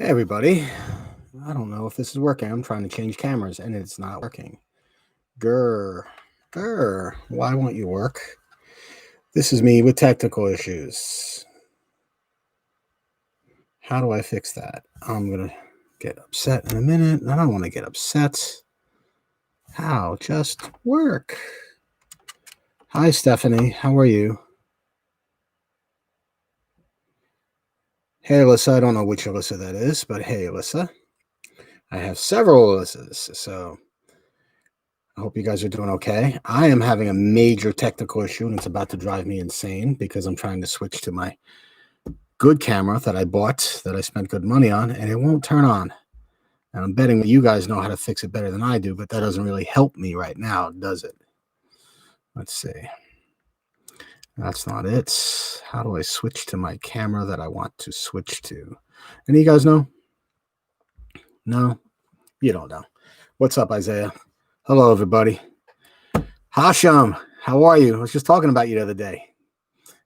Hey everybody. I don't know if this is working. I'm trying to change cameras and it's not working. Grr. Grr. Why won't you work? This is me with technical issues. How do I fix that? I'm going to get upset in a minute. I don't want to get upset. How? Just work. Hi, Stephanie. How are you? Hey, Alyssa. I don't know which Alyssa that is, but hey, Alyssa. I have several Alyssas, so I hope you guys are doing okay. I am having a major technical issue, and it's about to drive me insane because I'm trying to switch to my good camera that I bought, that I spent good money on, and it won't turn on. And I'm betting that you guys know how to fix it better than I do, but that doesn't really help me right now, does it? Let's see. That's not it. How do I switch to my camera that I want to switch to? Any of you guys know? No? You don't know. What's up, Isaiah? Hello, everybody. Hasham, how are you? I was just talking about you the other day.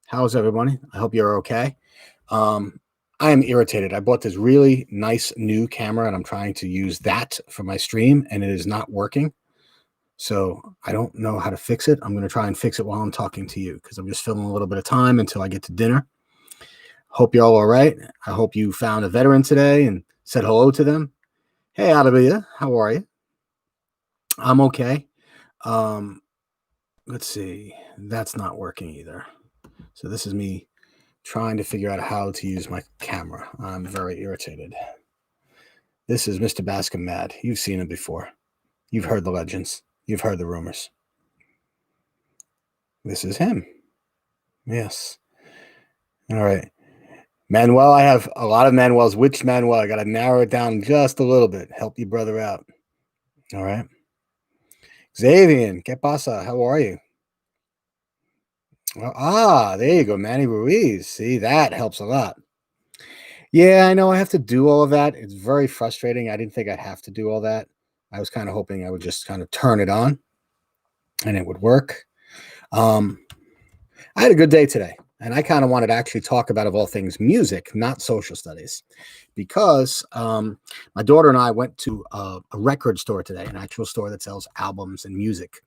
How's everybody? I hope you're okay. I am irritated. I bought this really nice new camera and I'm trying to use that for my stream and it is not working. So I don't know how to fix it. I'm going to try and fix it while I'm talking to you because I'm just filling a little bit of time until I get to dinner. Hope you're all right. I hope you found a veteran today and said hello to them. Hey, Adabia, how are you? I'm okay. Let's see. That's not working either. So this is me trying to figure out how to use my camera. I'm very irritated. This is Mr. Bascom mad. You've seen him before. You've heard the legends. You've heard the rumors. This is him. Yes. All right. Manuel, I have a lot of Manuels. Which Manuel? I got to narrow it down just a little bit. Help your brother out. All right. Xavier, ¿qué pasa? How are you? There you go. Manny Ruiz. See, that helps a lot. Yeah, I know I have to do all of that. It's very frustrating. I didn't think I'd have to do all that. I was kind of hoping I would just kind of turn it on and it would work. I had a good day today, and I kind of wanted to actually talk about, of all things, music, not social studies, because my daughter and I went to a record store today, an actual store that sells albums and music,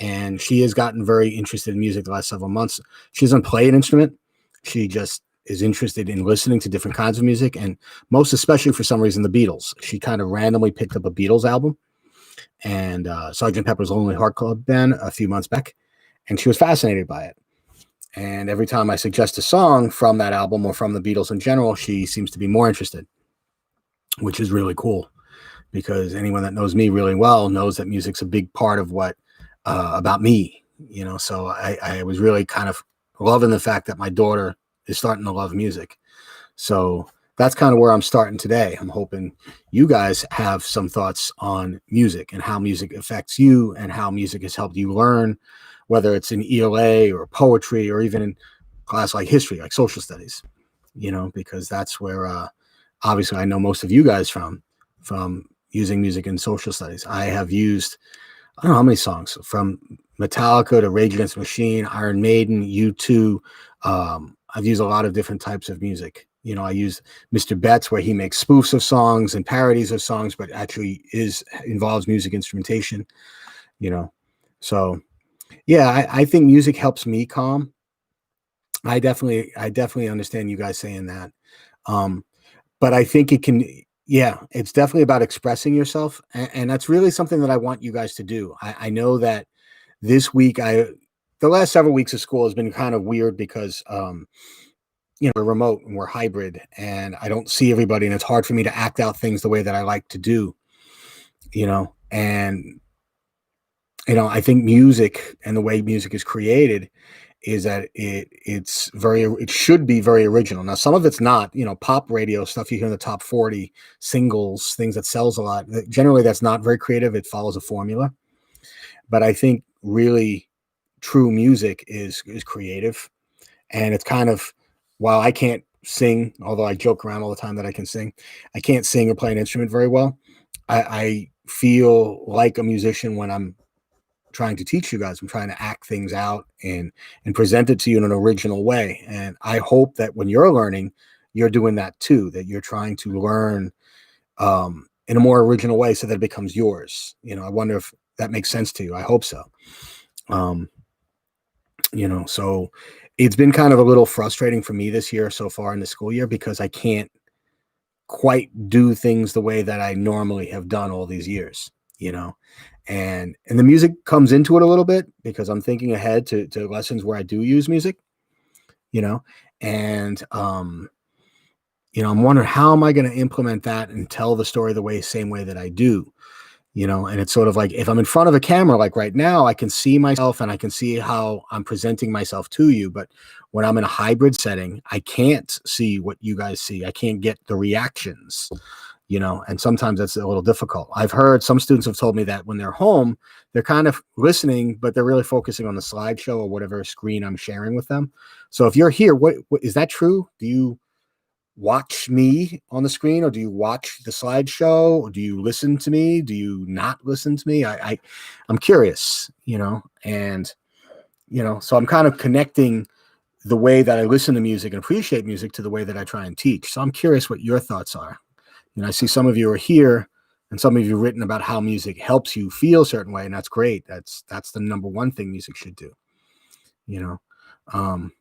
and she has gotten very interested in music the last several months. She doesn't play an instrument. She just is interested in listening to different kinds of music, and most especially for some reason, the Beatles. She kind of randomly picked up a Beatles album and Sgt. Pepper's Lonely Heart Club Band a few months back, and she was fascinated by it. And every time I suggest a song from that album or from the Beatles in general, she seems to be more interested, which is really cool because anyone that knows me really well knows that music's a big part of what about me, you know. So I was really kind of loving the fact that my daughter is starting to love music. So that's kind of where I'm starting today. I'm hoping you guys have some thoughts on music and how music affects you and how music has helped you learn, whether it's in ELA or poetry or even in class like history, like social studies, you know, because that's where obviously I know most of you guys from using music in social studies. I have used, I don't know how many songs, from Metallica to Rage Against the Machine, Iron Maiden, U2. I've used a lot of different types of music. You know, I use Mr. Betts, where he makes spoofs of songs and parodies of songs, but actually involves music instrumentation, you know. So yeah, I think music helps me calm. I definitely understand you guys saying that. But I think it can, yeah, it's definitely about expressing yourself. And that's really something that I want you guys to do. I know that this week, the last several weeks of school has been kind of weird because, you know, we're remote and we're hybrid and I don't see everybody and it's hard for me to act out things the way that I like to do, you know, and, you know, I think music and the way music is created is that it should be very original. Now, some of it's not, you know, pop radio stuff you hear in the top 40 singles, things that sells a lot. Generally, that's not very creative. It follows a formula. But I think really true music is creative. And it's kind of, while I can't sing, although I joke around all the time that I can sing, I can't sing or play an instrument very well. I feel like a musician when I'm trying to teach you guys. I'm trying to act things out and present it to you in an original way. And I hope that when you're learning, you're doing that too, that you're trying to learn in a more original way so that it becomes yours. I wonder if that makes sense to you. I hope so. Um, so it's been kind of a little frustrating for me this year so far in the school year because I can't quite do things the way that I normally have done all these years, and the music comes into it a little bit because I'm thinking ahead to lessons where I do use music, you know, and I'm wondering how am I going to implement that and tell the story the same way that I do, and it's sort of like if I'm in front of a camera, like right now, I can see myself and I can see how I'm presenting myself to you. But when I'm in a hybrid setting, I can't see what you guys see. I can't get the reactions, and sometimes that's a little difficult. I've heard some students have told me that when they're home, they're kind of listening, but they're really focusing on the slideshow or whatever screen I'm sharing with them. So if you're here, what is that true? Do you watch me on the screen or do you watch the slideshow or do you listen to me? Do you not listen to me? I'm curious, and so I'm kind of connecting the way that I listen to music and appreciate music to the way that I try and teach. So I'm curious what your thoughts are. I see some of you are here and some of you have written about how music helps you feel a certain way, and that's great. That's the number one thing music should do. Um,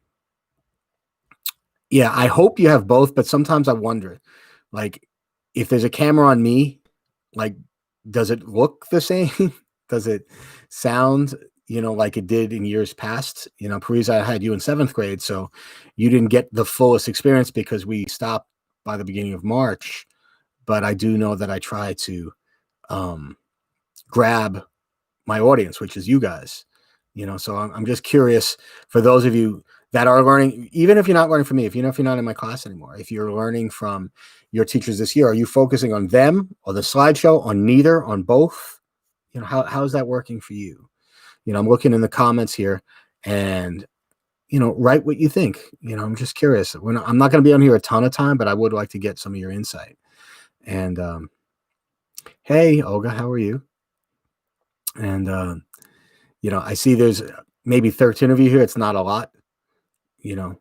Yeah, I hope you have both, but sometimes I wonder, like, if there's a camera on me, like, does it look the same? Does it sound, like it did in years past? Paris, I had you in 7th grade, so you didn't get the fullest experience because we stopped by the beginning of March. But I do know that I try to grab my audience, which is you guys. So I'm just curious for those of you that are learning, even if you're not learning from me, if you're not in my class anymore, if you're learning from your teachers this year, are you focusing on them or the slideshow, on neither, on both? How's that working for you? I'm looking in the comments here and, write what you think. I'm just curious. I'm not going to be on here a ton of time, but I would like to get some of your insight. And hey, Olga, how are you? And, I see there's maybe 13 of you here. It's not a lot, you know.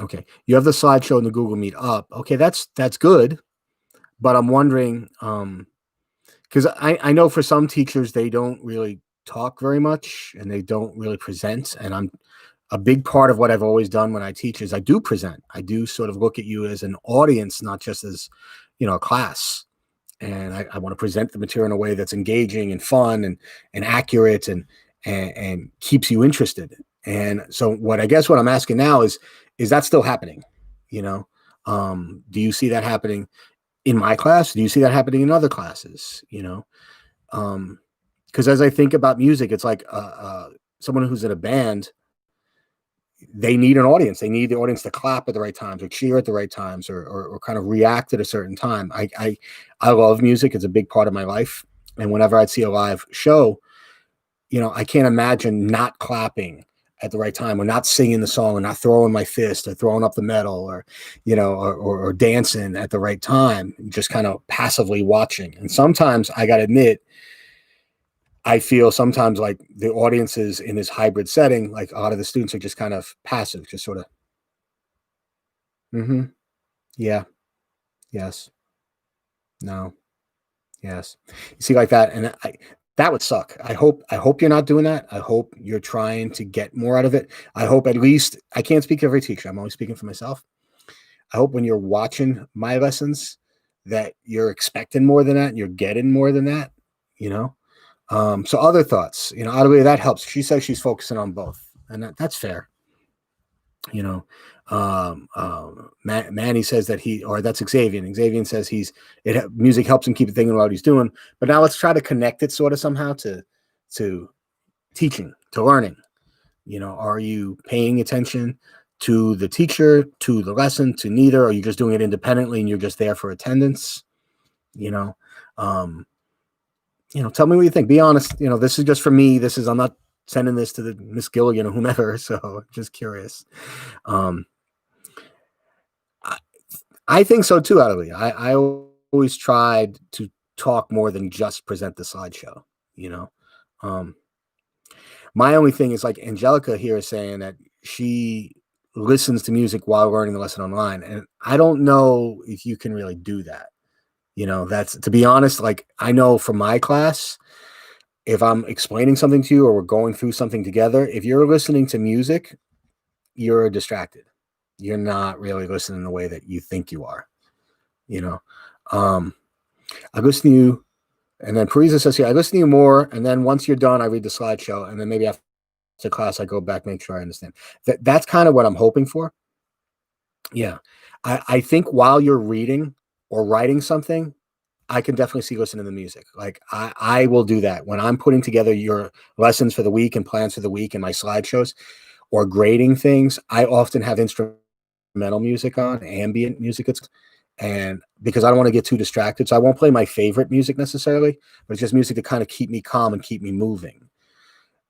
Okay. You have the slideshow in the Google Meet up. Okay, that's good. But I'm wondering, because I know for some teachers, they don't really talk very much and they don't really present. And a big part of what I've always done when I teach is I do present. I do sort of look at you as an audience, not just as, a class. And I want to present the material in a way that's engaging and fun and accurate and keeps you interested. And so what I'm asking now is that still happening? Do you see that happening in my class? Do you see that happening in other classes? Because as I think about music, it's like someone who's in a band, they need an audience. They need the audience to clap at the right times or cheer at the right times or kind of react at a certain time. I love music. It's a big part of my life. And whenever I'd see a live show, I can't imagine not clapping at the right time or not singing the song or not throwing my fist or throwing up the medal or, or dancing at the right time, just kind of passively watching. And sometimes I got to admit, I feel sometimes like the audiences in this hybrid setting, like a lot of the students are just kind of passive, just sort of, yeah, yes, no, yes. You see like that. And that would suck. I hope you're not doing that. I hope you're trying to get more out of it. I hope at least, I can't speak for every teacher. I'm only speaking for myself. I hope when you're watching my lessons that you're expecting more than that and you're getting more than that, So other thoughts, out of the way that helps. She says she's focusing on both, and that's fair. Manny says that that's Xavier. Xavier says music helps him keep thinking about what he's doing. But now let's try to connect it sort of somehow to teaching, to learning. Are you paying attention to the teacher, to the lesson, to neither? Or are you just doing it independently and you're just there for attendance? Tell me what you think. Be honest. This is just for me. I'm not sending this to the Miss Gilligan or whomever. So just curious. I think so too, Adelie. I always tried to talk more than just present the slideshow. My only thing is like Angelica here is saying that she listens to music while learning the lesson online. And I don't know if you can really do that. That's, to be honest, like I know from my class, if I'm explaining something to you or we're going through something together, if you're listening to music, you're distracted. You're not really listening the way that you think you are. You know, I listen to you, and then Parisa says, "Yeah, I listen to you more." And then once you're done, I read the slideshow, and then maybe after class, I go back, make sure I understand. That's kind of what I'm hoping for. Yeah, I think while you're reading or writing something, I can definitely see listening to the music. Like I will do that when I'm putting together your lessons for the week and plans for the week and my slideshows or grading things. I often have instrumental music on, ambient music. And because I don't want to get too distracted, so I won't play my favorite music necessarily, but it's just music to kind of keep me calm and keep me moving.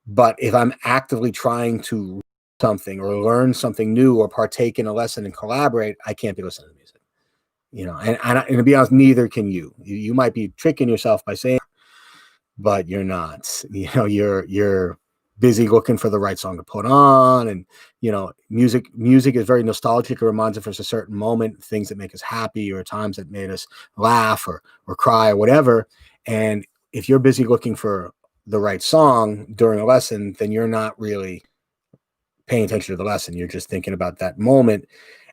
But if I'm actively trying to read something or learn something new or partake in a lesson and collaborate, I can't be listening to music. And to be honest, neither can you. You might be tricking yourself by saying, but you're not. You're busy looking for the right song to put on, and music is very nostalgic. It reminds us of a certain moment, things that make us happy, or times that made us laugh or cry or whatever. And if you're busy looking for the right song during a lesson, then you're not really paying attention to the lesson. You're just thinking about that moment,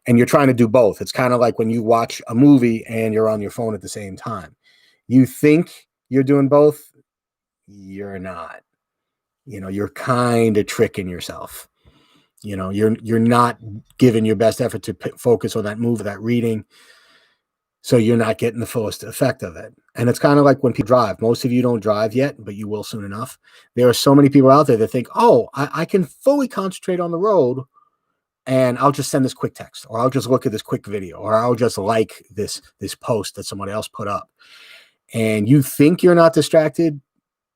and you're trying to do both. It's kind of like when you watch a movie and you're on your phone at the same time. You think you're doing both, you're not. You're kind of tricking yourself. You're not giving your best effort to focus on that move, that reading, so you're not getting the fullest effect of it. And it's kind of like when people drive. Most of you don't drive yet, but you will soon enough. There are so many people out there that think, oh, I can fully concentrate on the road, and I'll just send this quick text, or I'll just look at this quick video, or I'll just like this post that somebody else put up. And you think you're not distracted,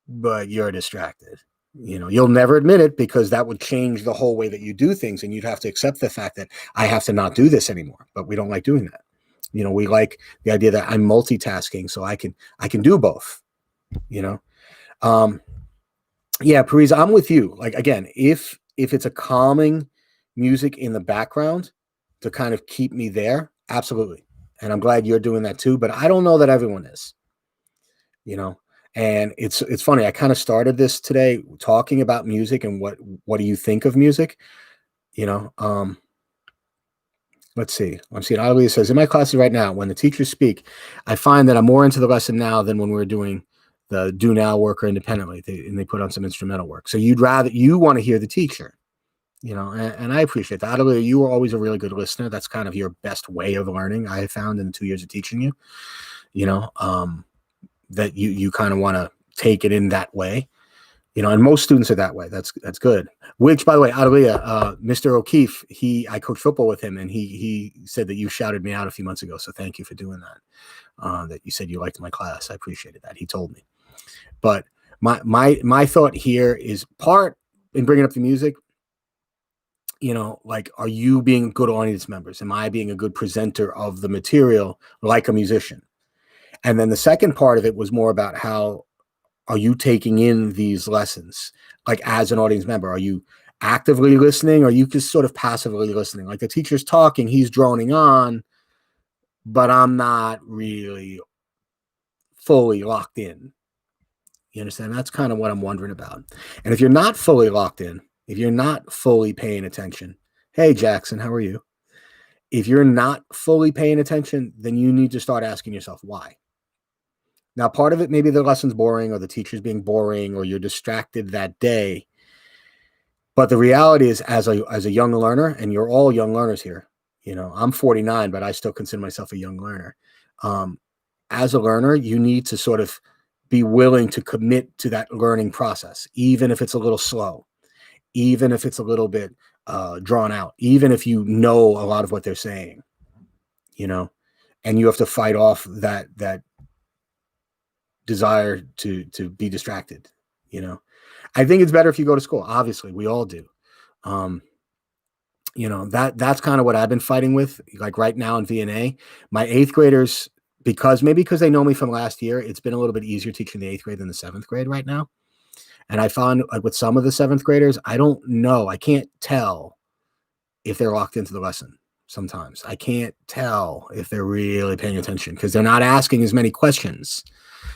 but you're distracted. You'll never admit it because that would change the whole way that you do things, and you'd have to accept the fact that I have to not do this anymore. But we don't like doing that. We like the idea that I'm multitasking, so I can do both. Yeah, Parisa, I'm with you. Like, again, if it's a calming music in the background to kind of keep me there, absolutely. And I'm glad you're doing that too. But I don't know that everyone is. And it's funny. I kind of started this today talking about music and what do you think of music? Let's see. I'm seeing Adelia says, in my classes right now, when the teachers speak, I find that I'm more into the lesson now than when we were doing the do now work or independently. They put on some instrumental work. So you want to hear the teacher, and I appreciate that. Adelia, you were always a really good listener. That's kind of your best way of learning, I have found in the 2 years of teaching you, that you kind of want to take it in that way. And most students are that way. That's good. Which, by the way, Adelia, Mr. O'Keefe, I coached football with him, and he said that you shouted me out a few months ago. So thank you for doing that. That you said you liked my class. I appreciated that. He told me. But my thought here is part in bringing up the music. Like, are you being good audience members? Am I being a good presenter of the material like a musician? And then the second part of it was more about how are you taking in these lessons, like as an audience member? Are you actively listening, or are you just sort of passively listening? Like the teacher's talking, he's droning on, but I'm not really fully locked in. You understand? That's kind of what I'm wondering about. And if you're not fully locked in, if you're not fully paying attention, hey, Jackson, how are you? If you're not fully paying attention, then you need to start asking yourself why. Now, part of it, maybe the lesson's boring or the teacher's being boring or you're distracted that day. But the reality is, as a young learner, and you're all young learners here, I'm 49, but I still consider myself a young learner. As a learner, you need to sort of be willing to commit to that learning process, even if it's a little slow, even if it's a little bit drawn out, even if you know a lot of what they're saying, and you have to fight off that desire to be distracted. I think it's better if you go to school. Obviously, we all do. That's kind of what I've been fighting with. Like right now in VNA, my 8th graders, because they know me from last year, it's been a little bit easier teaching the 8th grade than the 7th grade right now. And I found, like, with some of the 7th graders, I don't know. I can't tell if they're locked into the lesson. Sometimes I can't tell if they're really paying attention because they're not asking as many questions.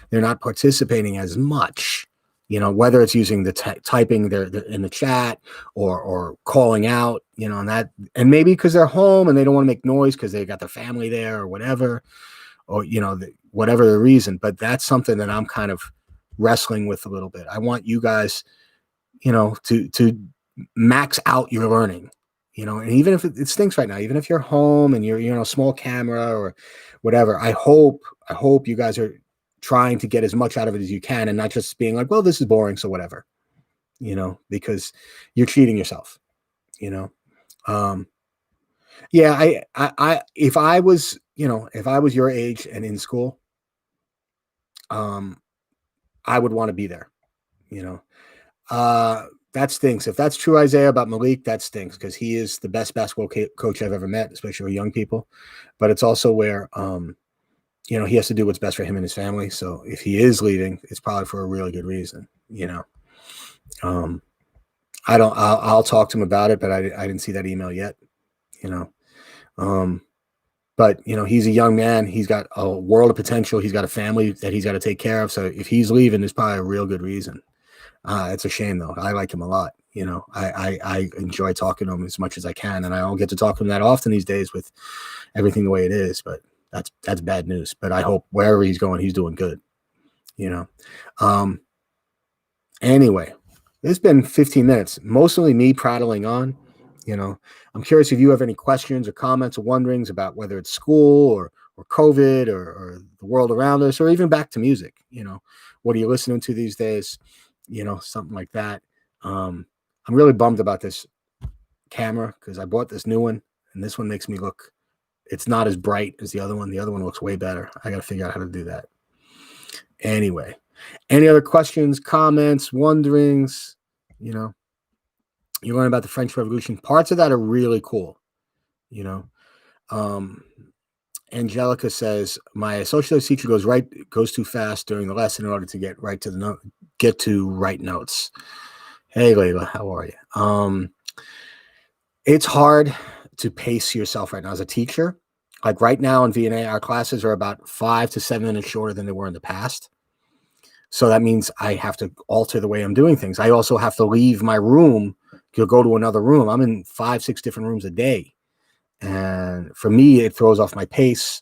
They're not participating as much, whether it's using the typing they're in the chat or calling out, and maybe because they're home and they don't want to make noise because they got their family there or whatever, or, whatever the reason. But that's something that I'm kind of wrestling with a little bit. I want you guys, to max out your learning, and even if it stinks right now, even if you're home and you're, small camera or whatever, I hope you guys are trying to get as much out of it as you can and not just being like, well, this is boring, so whatever, because you're cheating yourself, um, yeah, if I was, if I was your age and in school, um, I would want to be there, you know, that stinks. If that's true, Isaiah, about Malik, that stinks because he is the best basketball coach I've ever met, especially with young people. But it's also where, he has to do what's best for him and his family. So if he is leaving, it's probably for a really good reason, I'll talk to him about it, but I didn't see that email yet, but he's a young man. He's got a world of potential. He's got a family that he's got to take care of. So if he's leaving, there's probably a real good reason. It's a shame though. I like him a lot. I enjoy talking to him as much as I can, and I don't get to talk to him that often these days with everything the way it is. But that's bad news. But I hope wherever he's going, he's doing good. Anyway, it's been 15 minutes, mostly me prattling on. I'm curious if you have any questions or comments or wonderings about whether it's school or COVID or the world around us, or even back to music. What are you listening to these days? Something like that. I'm really bummed about this camera because I bought this new one, and this one makes me look, it's not as bright as the other one. The other one looks way better. I got to figure out how to do that. Anyway, any other questions, comments, wonderings? You learn about the French Revolution. Parts of that are really cool. Angelica says my socialist teacher goes too fast during the lesson in order to get to write notes. Hey, Layla, how are you? It's hard to pace yourself right now as a teacher. Like right now in VNA, our classes are about 5 to 7 minutes shorter than they were in the past. So that means I have to alter the way I'm doing things. I also have to leave my room to go to another room. I'm in 5, 6 different rooms a day. And for me, it throws off my pace.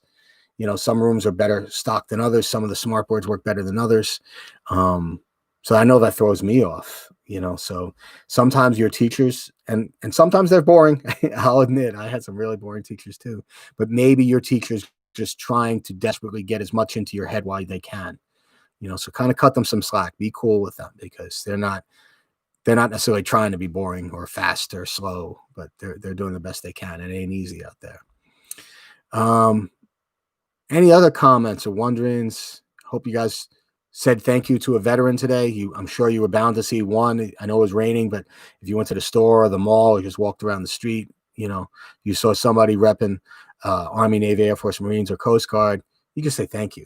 Some rooms are better stocked than others. Some of the smart boards work better than others. So I know that throws me off, so sometimes your teachers, and sometimes they're boring. I'll admit I had some really boring teachers too, but maybe your teacher's just trying to desperately get as much into your head while they can, so kind of cut them some slack, be cool with them because they're not necessarily trying to be boring or fast or slow, but they're doing the best they can. It ain't easy out there. Any other comments or wonderings? Hope you guys said thank you to a veteran today. I'm sure you were bound to see one. I know it was raining, but if you went to the store or the mall or just walked around the street, you saw somebody repping Army, Navy, Air Force, Marines, or Coast Guard, you just say thank you.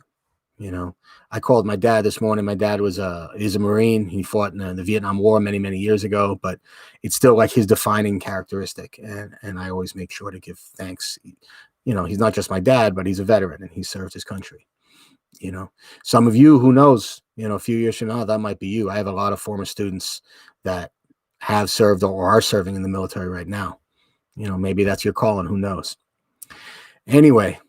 I called my dad this morning. My dad is a Marine. He fought in the Vietnam War many, many years ago, but it's still like his defining characteristic. And I always make sure to give thanks. He's not just my dad, but he's a veteran and he served his country. Some of you, who knows, a few years from now, that might be you. I have a lot of former students that have served or are serving in the military right now. Maybe that's your calling. Who knows? Anyway,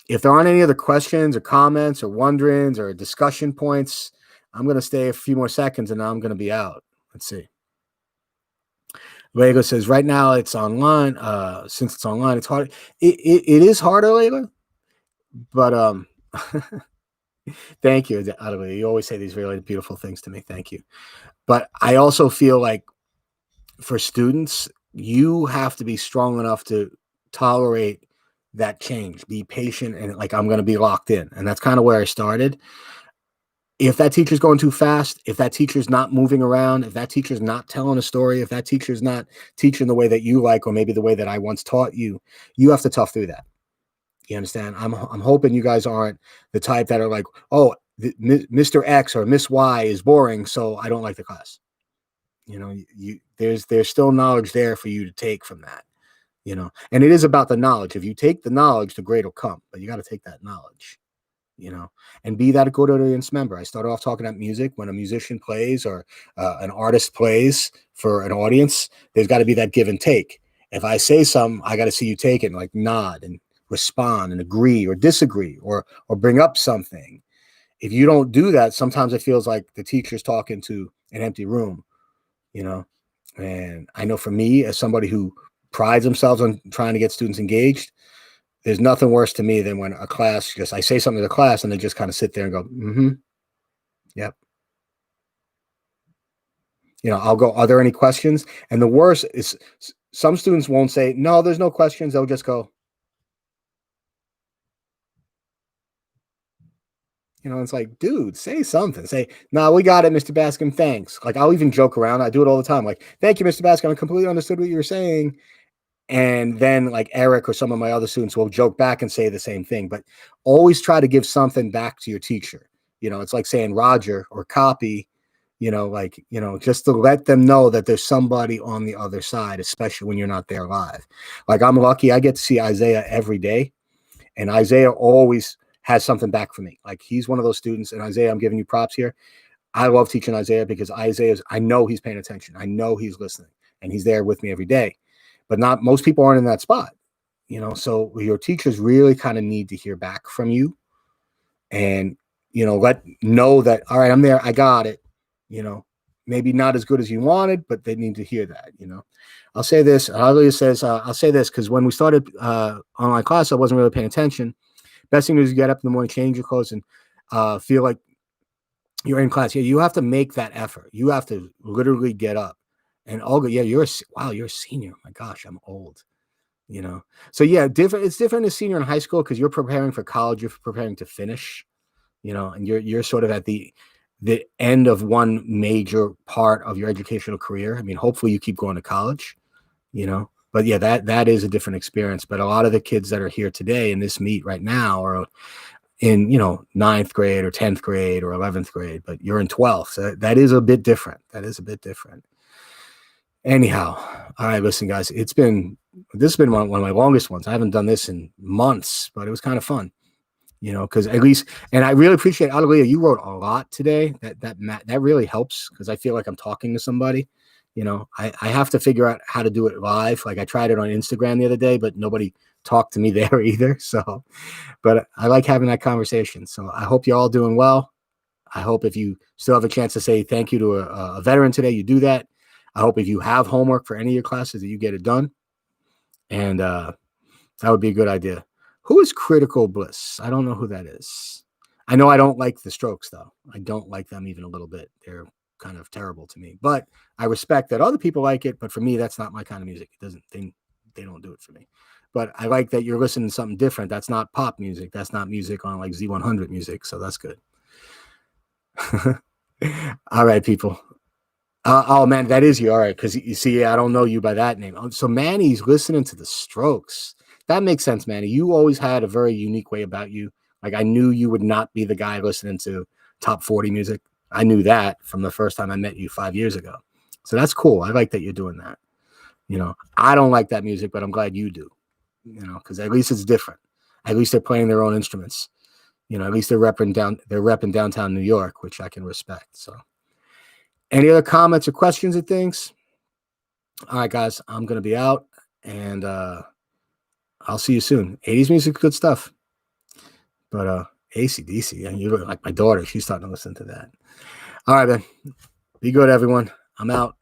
if there aren't any other questions or comments or wonderings or discussion points, I'm going to stay a few more seconds and I'm going to be out. Let's see. Lego says right now it's online. Since it's online, it's hard. It is harder, Lego, but thank you. You always say these really beautiful things to me. Thank you. But I also feel like for students, you have to be strong enough to tolerate that change, be patient, and like, I'm going to be locked in. And that's kind of where I started. If that teacher's going too fast, if that teacher's not moving around, if that teacher's not telling a story, if that teacher's not teaching the way that you like, or maybe the way that I once taught you, you have to tough through that. You understand? I'm hoping you guys aren't the type that are like, oh, Mr. X or Miss Y is boring, so I don't like the class. There's still knowledge there for you to take from that. And it is about the knowledge. If you take the knowledge, the grade will come, but you got to take that knowledge, you know, and be that a good audience member. I started off talking about music. When a musician plays or an artist plays for an audience, there's got to be that give and take. If I say something, I got to see you take it and like nod and respond and agree or disagree or bring up something. If you don't do that, sometimes it feels like the teacher's talking to an empty room, you know. And I know for me, as somebody who prides themselves on trying to get students engaged, there's nothing worse to me than when a class just I say something to the class and they just kind of sit there and go, mm-hmm, yep. I'll go, are there any questions? And the worst is some students won't say, no, there's no questions. They'll just go, it's like, dude, say something. Say, nah, we got it, Mr. Bascom. Thanks. Like, I'll even joke around. I do it all the time. Like, thank you, Mr. Bascom. I completely understood what you were saying. And then, like, Eric or some of my other students will joke back and say the same thing. But always try to give something back to your teacher. It's like saying Roger or copy, just to let them know that there's somebody on the other side, especially when you're not there live. Like, I'm lucky I get to see Isaiah every day. And Isaiah always has something back for me. Like, he's one of those students. And Isaiah, I'm giving you props here. I love teaching Isaiah because I know he's paying attention. I know he's listening and he's there with me every day. But not most people aren't in that spot, so your teachers really kind of need to hear back from you and, let know that, all right, I'm there. I got it. Maybe not as good as you wanted, but they need to hear that, I'll say this. I'll say this because when we started online class, I wasn't really paying attention. Best thing is you get up in the morning, change your clothes, and feel like you're in class. Yeah, you have to make that effort. You have to literally get up. And Olga, yeah, you're a senior. My gosh, I'm old. So yeah, different. It's different as senior in high school because you're preparing for college. You're preparing to finish. And you're sort of at the end of one major part of your educational career. I mean, hopefully you keep going to college. But yeah, that is a different experience. But a lot of the kids that are here today in this meet right now are in ninth grade or 10th grade or 11th grade, but you're in 12th. So that is a bit different. Anyhow, all right, listen, guys, this has been one of my longest ones. I haven't done this in months, but it was kind of fun, because at least, and I really appreciate, Adelia, you wrote a lot today. That really helps because I feel like I'm talking to somebody. I have to figure out how to do it live. Like I tried it on Instagram the other day, but nobody talked to me there either. So, but I like having that conversation. So I hope you're all doing well. I hope if you still have a chance to say thank you to a veteran today, you do that. I hope if you have homework for any of your classes that you get it done. And that would be a good idea. Who is Critical Bliss? I don't know who that is. I know I don't like the Strokes, though. I don't like them even a little bit. They're kind of terrible to me. But I respect that other people like it. But for me, that's not my kind of music. It doesn't. They don't do it for me. But I like that you're listening to something different. That's not pop music. That's not music on like Z100 music. So that's good. All right, people. Oh man, that is you. All right, because you see, I don't know you by that name. So Manny's listening to the Strokes. That makes sense, Manny. You always had a very unique way about you. Like I knew you would not be the guy listening to top 40 music. I knew that from the first time I met you 5 years ago. So that's cool. I like that you're doing that. I don't like that music, but I'm glad you do. Because at least it's different. At least they're playing their own instruments. At least they're repping downtown New York, which I can respect. So. Any other comments or questions or things? All right, guys, I'm going to be out, and I'll see you soon. 80s music, good stuff. But AC/DC, and you look like my daughter. She's starting to listen to that. All right, man. Be good, everyone. I'm out.